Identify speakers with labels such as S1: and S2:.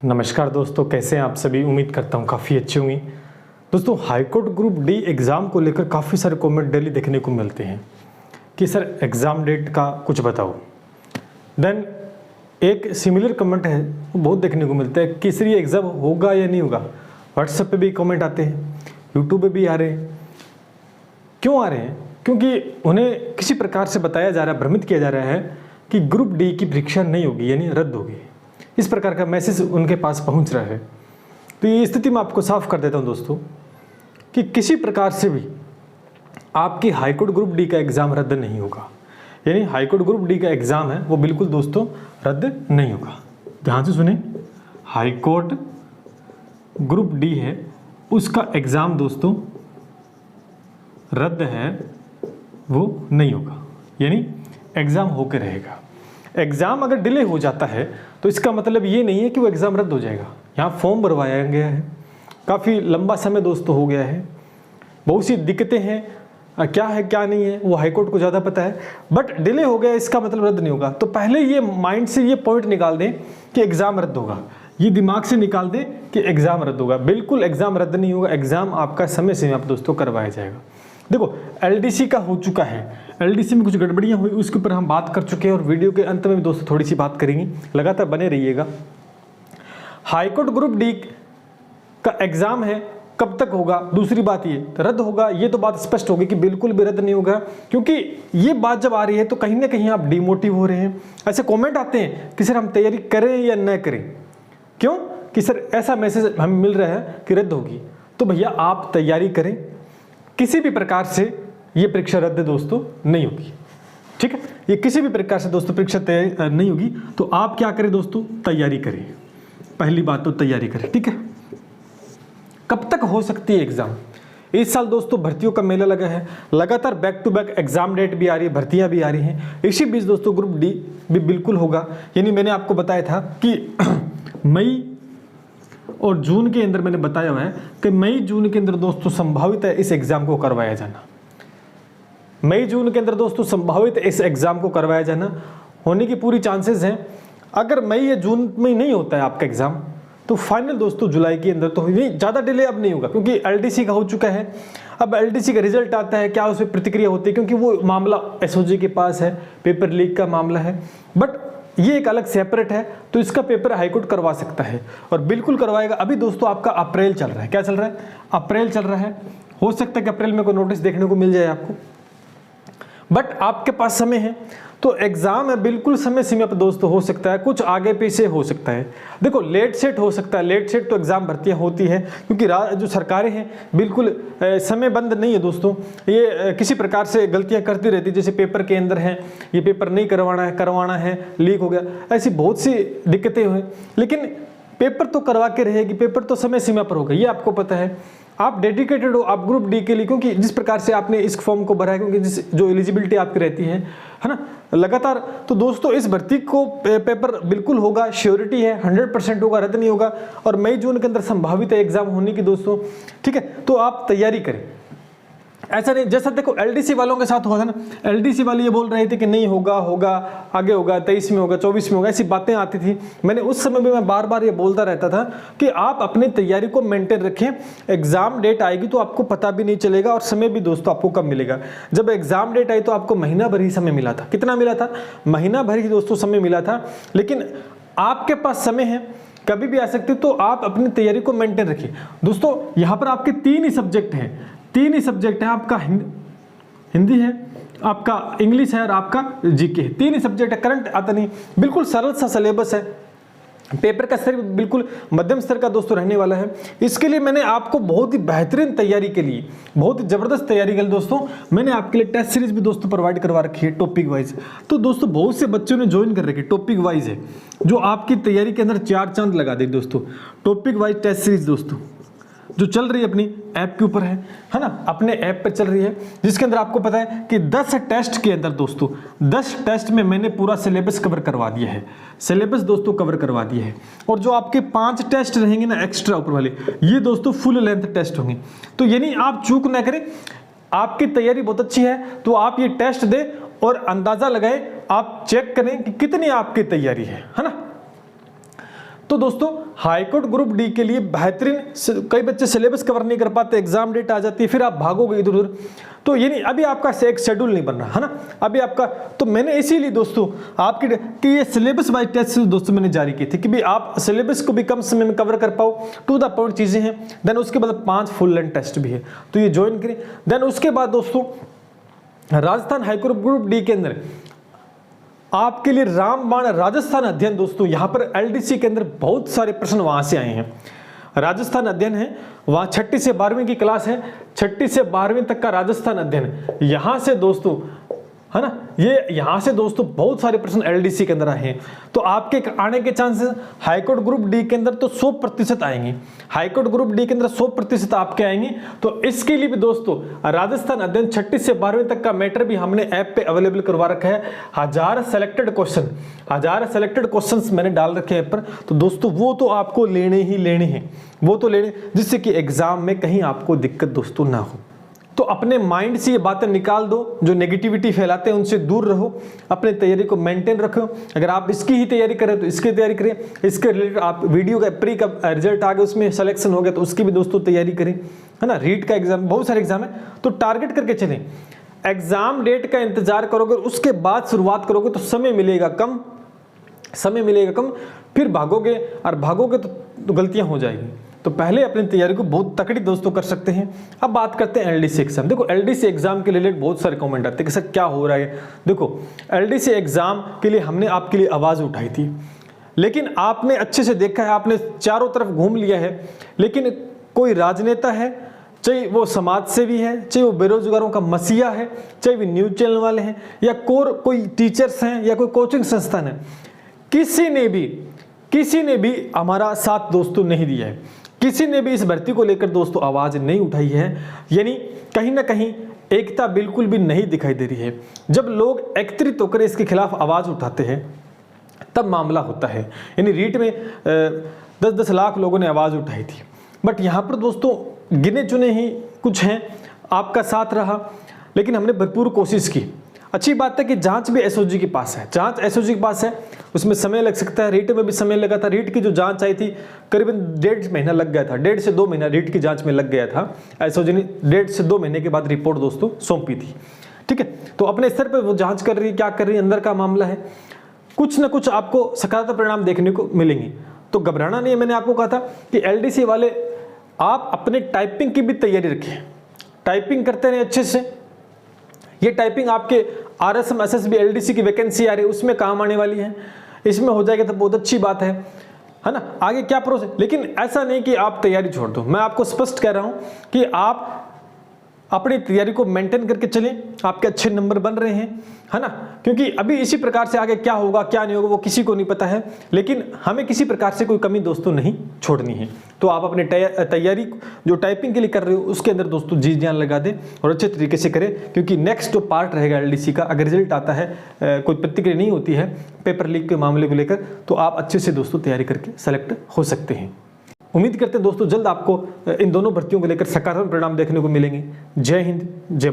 S1: नमस्कार दोस्तों, कैसे हैं आप सभी। उम्मीद करता हूं काफ़ी अच्छी होंगी। दोस्तों, हाईकोर्ट ग्रुप डी एग्ज़ाम को लेकर काफ़ी सारे कमेंट डेली देखने को मिलते हैं कि सर एग्ज़ाम डेट का कुछ बताओ। देन एक सिमिलर कमेंट है वो बहुत देखने को मिलता है कि सर ये एग्ज़ाम होगा या नहीं होगा। व्हाट्सएप पे भी कमेंट आते हैं, यूट्यूब पे भी आ रहे हैं। क्यों आ रहे हैं? क्योंकि उन्हें किसी प्रकार से बताया जा रहा है, भ्रमित किया जा रहा है कि ग्रुप डी की परीक्षा नहीं होगी, यानी रद्द होगी। इस प्रकार का मैसेज उनके पास पहुंच रहा है। तो ये स्थिति मैं आपको साफ कर देता हूं दोस्तों कि किसी प्रकार से भी आपकी हाईकोर्ट ग्रुप डी का एग्ज़ाम रद्द नहीं होगा। यानी हाईकोर्ट ग्रुप डी का एग्ज़ाम है वो बिल्कुल दोस्तों रद्द नहीं होगा। ध्यान से सुने, हाईकोर्ट ग्रुप डी है उसका एग्ज़ाम दोस्तों रद्द है, वो नहीं होगा। यानी एग्ज़ाम होकर रहेगा। एग्ज़ाम अगर डिले हो जाता है तो इसका मतलब ये नहीं है कि वो एग्ज़ाम रद्द हो जाएगा। यहाँ फॉर्म भरवाया गया है, काफ़ी लंबा समय दोस्तों हो गया है, बहुत सी दिक्कतें हैं, क्या है क्या नहीं है वो हाईकोर्ट को ज़्यादा पता है। बट डिले हो गया इसका मतलब रद्द नहीं होगा। तो पहले ये माइंड से ये पॉइंट निकाल दें कि एग्ज़ाम रद्द होगा, ये दिमाग से निकाल दें कि एग्ज़ाम रद्द होगा। बिल्कुल एग्ज़ाम रद्द नहीं होगा, एग्ज़ाम आपका समय से आप दोस्तों करवाया जाएगा। देखो, एलडीसी का हो चुका है, एलडीसी में कुछ गड़बड़ियां हुई उसके ऊपर हम बात कर चुके हैं और वीडियो के अंत में भी दोस्तों थोड़ी सी बात करेंगे, लगातार बने रहिएगा। हाईकोर्ट ग्रुप डी का एग्जाम है, कब तक होगा? दूसरी बात ये रद्द होगा, ये तो बात स्पष्ट होगी कि बिल्कुल भी रद्द नहीं होगा। क्योंकि ये बात जब आ रही है तो कहीं ना कहीं आप डिमोटिव हो रहे हैं। ऐसे कमेंट आते हैं कि सर हम तैयारी करें या न करें। क्यों? कि सर ऐसा मैसेज हमें मिल रहा है कि रद्द होगी। तो भैया आप तैयारी करें, किसी भी प्रकार से ये परीक्षा रद्द दोस्तों नहीं होगी। ठीक है, ये किसी भी प्रकार से दोस्तों परीक्षा नहीं होगी। तो आप क्या करें दोस्तों? तैयारी करें। पहली बात तो तैयारी करें। ठीक है, कब तक हो सकती है एग्जाम? इस साल दोस्तों भर्तियों का मेला लगा है, लगातार back to back exam date भी आ रही है, भर्तियां भी आ रही हैं। इसी बीच दोस्तों ग्रुप डी भी बिल्कुल होगा। यानी मैंने आपको बताया था कि मई और जून के अंदर मैंने बताया हुआ है कि मई जून के अंदर दोस्तों संभावित है इस एग्जाम को करवाया जाना। मई जून के अंदर दोस्तों संभावित इस एग्जाम को करवाया जाना होने की पूरी चांसेस हैं। अगर मई या जून में नहीं होता है आपका एग्जाम तो फाइनल दोस्तों जुलाई के अंदर। तो ये ज़्यादा डिले अब नहीं होगा क्योंकि एलडीसी का हो चुका है। अब एलडीसी का रिजल्ट आता है, क्या उसमें प्रतिक्रिया होती है, क्योंकि वो मामला एसओजी के पास है, पेपर लीक का मामला है। बट ये एक अलग सेपरेट है, तो इसका पेपर हाईकोर्ट करवा सकता है और बिल्कुल करवाएगा। अभी दोस्तों आपका अप्रैल चल रहा है, क्या चल रहा है? अप्रैल चल रहा है। हो सकता है कि अप्रैल में कोई नोटिस देखने को मिल जाए आपको, बट आपके पास समय है। तो एग्जाम है बिल्कुल समय सीमा पर दोस्तों हो सकता है, कुछ आगे पीछे हो सकता है। देखो, लेट सेट हो सकता है, लेट सेट तो एग्जाम भर्तियां होती है क्योंकि जो सरकारें हैं बिल्कुल समय बंद नहीं है दोस्तों। ये किसी प्रकार से गलतियां करती रहती है, जैसे पेपर के अंदर है, ये पेपर नहीं करवाना है, लीक हो गया, ऐसी बहुत सी दिक्कतें हुई। लेकिन पेपर तो करवा के रहेगी, पेपर तो समय सीमा पर होगा, ये आपको पता है। आप डेडिकेटेड हो आप ग्रुप डी के लिए, क्योंकि जिस प्रकार से आपने इस फॉर्म को भरा है, क्योंकि जो एलिजिबिलिटी आपकी रहती है ना लगातार। तो दोस्तों इस भर्ती को पेपर बिल्कुल होगा, श्योरिटी है, 100% होगा, रद्द नहीं होगा। और मई जून के अंदर संभावित है एग्जाम होने की दोस्तों। ठीक है, तो आप तैयारी करें। ऐसा नहीं, जैसा देखो एलडीसी वालों के साथ हुआ था ना, एलडीसी वाले ये बोल रहे थे कि नहीं होगा, आगे होगा, 23 में होगा, 24 में होगा, ऐसी बातें आती थी। मैंने उस समय भी मैं बार बार ये बोलता रहता था कि आप अपनी तैयारी को मेंटेन रखें। एग्जाम डेट आएगी तो आपको पता भी नहीं चलेगा और समय भी दोस्तों आपको कब मिलेगा। जब एग्जाम डेट आई तो आपको महीना भर ही समय मिला था। कितना मिला था? महीना भर ही दोस्तों समय मिला था। लेकिन आपके पास समय है, कभी भी आ सकते, तो आप अपनी तैयारी को मेंटेन रखिए। दोस्तों यहाँ पर आपके 3 ही सब्जेक्ट हैं, 3 ही सब्जेक्ट है। आपका हिंदी है, आपका इंग्लिश है और आपका जीके है। 3 ही सब्जेक्ट है, करंट आता नहीं। बिल्कुल सरल सा सिलेबस है, पेपर का स्तर बिल्कुल मध्यम स्तर का दोस्तों रहने वाला है। इसके लिए मैंने आपको बहुत ही बेहतरीन तैयारी के लिए, बहुत ही जबरदस्त तैयारी के लिए दोस्तों मैंने आपके लिए टेस्ट सीरीज भी दोस्तों प्रोवाइड करवा रखी है टॉपिक वाइज। तो दोस्तों बहुत से बच्चों ने ज्वाइन कर रखी है, टॉपिक वाइज है, जो आपकी तैयारी के अंदर 4 चांद लगा दे दोस्तों। टॉपिक वाइज टेस्ट सीरीज दोस्तों जो चल रही है अपनी ऐप के ऊपर है ना, अपने ऐप पर चल रही है, जिसके अंदर आपको पता है कि 10 टेस्ट के अंदर दोस्तों 10 टेस्ट में मैंने पूरा सिलेबस कवर करवा दिया है। सिलेबस दोस्तों कवर करवा दिया है। और जो आपके 5 टेस्ट रहेंगे ना एक्स्ट्रा ऊपर वाले, ये दोस्तों फुल लेंथ टेस्ट होंगे। तो यानी आप चूक ना करें, आपकी तैयारी बहुत अच्छी है तो आप ये टेस्ट दें और अंदाजा लगाएं, आप चेक करें कि कितनी आपकी तैयारी है ना। तो दोस्तों हाईकोर्ट ग्रुप डी के लिए बेहतरीन, कई बच्चे सिलेबस कवर नहीं कर पाते, एग्जाम डेट आ जाती है, फिर आप भागोगे इधर उधर, तो ये नहीं, अभी आपका एक शेड्यूल नहीं बन रहा है ना अभी आपका। तो मैंने इसीलिए दोस्तों आपकी कि ये सिलेबस वाइज टेस्ट दोस्तों मैंने जारी की थी कि भी आप सिलेबस को भी कम समय में कवर कर पाओ, टू द पॉइंट चीजें हैं। देन उसके बाद 5 फुल लेंथ टेस्ट भी है, तो ये ज्वाइन करें। देन उसके बाद दोस्तों राजस्थान हाईकोर्ट ग्रुप डी के अंदर आपके लिए रामबाण राजस्थान अध्ययन, दोस्तों यहां पर एलडीसी के अंदर बहुत सारे प्रश्न वहां से आए हैं। राजस्थान अध्ययन है, वहां 6ठी से 12वीं की क्लास है, 6ठी से 12वीं तक का राजस्थान अध्ययन, यहां से दोस्तों है ना, ये यहां से दोस्तों बहुत सारे प्रश्न एलडीसी के अंदर आए हैं। तो आपके आने के चांसेस हाईकोर्ट ग्रुप डी के अंदर तो 100% आएंगे, हाईकोर्ट ग्रुप डी के अंदर 100% आपके आएंगे। तो इसके लिए भी दोस्तों राजस्थान अध्ययन 6ठी से 12वीं तक का मैटर भी हमने ऐप पे अवेलेबल करवा रखा है। 1000 सेलेक्टेड क्वेश्चन मैंने डाल रखे हैं ऐप पर, तो दोस्तों वो तो आपको लेने ही लेने हैं, वो तो लेने, जिससे कि एग्जाम में कहीं आपको दिक्कत दोस्तों ना हो। तो अपने माइंड से ये बातें निकाल दो, जो नेगेटिविटी फैलाते हैं उनसे दूर रहो, अपने तैयारी को मेंटेन रखो। अगर आप इसकी ही तैयारी करें तो इसकी तैयारी करें, इसके रिलेटेड आप वीडियो का प्री का रिजल्ट आ गया उसमें सिलेक्शन हो गया तो उसकी भी दोस्तों तैयारी करें, है ना। रीट का एग्जाम, बहुत सारे एग्जाम है, तो टारगेट करके चलें। एग्जाम डेट का इंतजार करोगे, उसके बाद शुरुआत करोगे तो समय मिलेगा कम, फिर भागोगे और भागोगे तो गलतियां हो जाएगी। तो पहले अपनी तैयारी को बहुत तकड़ी दोस्तों कर सकते हैं। अब बात करते हैं एलडीसी एग्जाम। देखो एलडीसी एग्जाम के रिलेटेड बहुत सारे कमेंट आते हैं कि सर क्या हो रहा है। देखो एलडीसी एग्जाम के लिए हमने आपके लिए आवाज उठाई थी, लेकिन आपने अच्छे से देखा है, आपने चारों तरफ घूम लिया है, लेकिन कोई राजनेता है, चाहे वो समाज सेवी है, चाहे वो बेरोजगारों का मसीहा है, चाहे वो न्यूज चैनल वाले हैं, या कोई टीचर्स हैं, या कोई कोचिंग संस्थान है, किसी ने भी हमारा साथ दोस्तों नहीं दिया है, किसी ने भी इस भर्ती को लेकर दोस्तों आवाज नहीं उठाई है। यानी कहीं ना कहीं एकता बिल्कुल भी नहीं दिखाई दे रही है। जब लोग एकत्रित होकर इसके खिलाफ आवाज उठाते हैं तब मामला होता है। यानी रीट में 10-10 लाख लोगों ने आवाज उठाई थी, बट यहाँ पर दोस्तों गिने चुने ही कुछ हैं आपका साथ रहा, लेकिन हमने भरपूर कोशिश की। अच्छी बात है कि जांच भी एसओजी के पास है, जांच एसओजी के पास है, उसमें समय लग सकता है। रीट में भी समय लगा था, रीट की जो जांच आई थी करीबन 1.5 महीना लग गया था, 1.5 से 2 महीना रीट की जांच में लग गया था। एसओजी ने 1.5 से 2 महीने के बाद रिपोर्ट दोस्तों सौंपी थी। ठीक है, तो अपने स्तर पर वो जांच कर रही है, क्या कर रही है, अंदर का मामला है। कुछ ना कुछ आपको सकारात्मक परिणाम देखने को मिलेंगे, तो घबराना नहीं है। मैंने आपको कहा था कि एलडीसी वाले आप अपने टाइपिंग की भी तैयारी रखें, टाइपिंग करते रहे अच्छे से। ये टाइपिंग आपके आरएसएम एसएसबी एलडीसी की वैकेंसी आ रही है उसमें काम आने वाली है, इसमें हो जाएगा तो बहुत अच्छी बात है ना। आगे क्या प्रोसेस, लेकिन ऐसा नहीं कि आप तैयारी छोड़ दो। मैं आपको स्पष्ट कह रहा हूं कि आप अपनी तैयारी को मेंटेन करके चलें, आपके अच्छे नंबर बन रहे हैं, है ना। क्योंकि अभी इसी प्रकार से आगे क्या होगा क्या नहीं होगा वो किसी को नहीं पता है, लेकिन हमें किसी प्रकार से कोई कमी दोस्तों नहीं छोड़नी है। तो आप अपने तैयारी जो टाइपिंग के लिए कर रहे हो उसके अंदर दोस्तों जी जान लगा दें और अच्छे तरीके से करें, क्योंकि नेक्स्ट जो पार्ट रहेगा एलडीसी का, अगर रिजल्ट आता है, कोई प्रतिक्रिया नहीं होती है पेपर लीक के मामले को लेकर, तो आप अच्छे से दोस्तों तैयारी करके सेलेक्ट हो सकते हैं। उम्मीद करते हैं दोस्तों जल्द आपको इन दोनों भर्तियों को लेकर सकारात्मक परिणाम देखने को मिलेंगे। जय हिंद, जय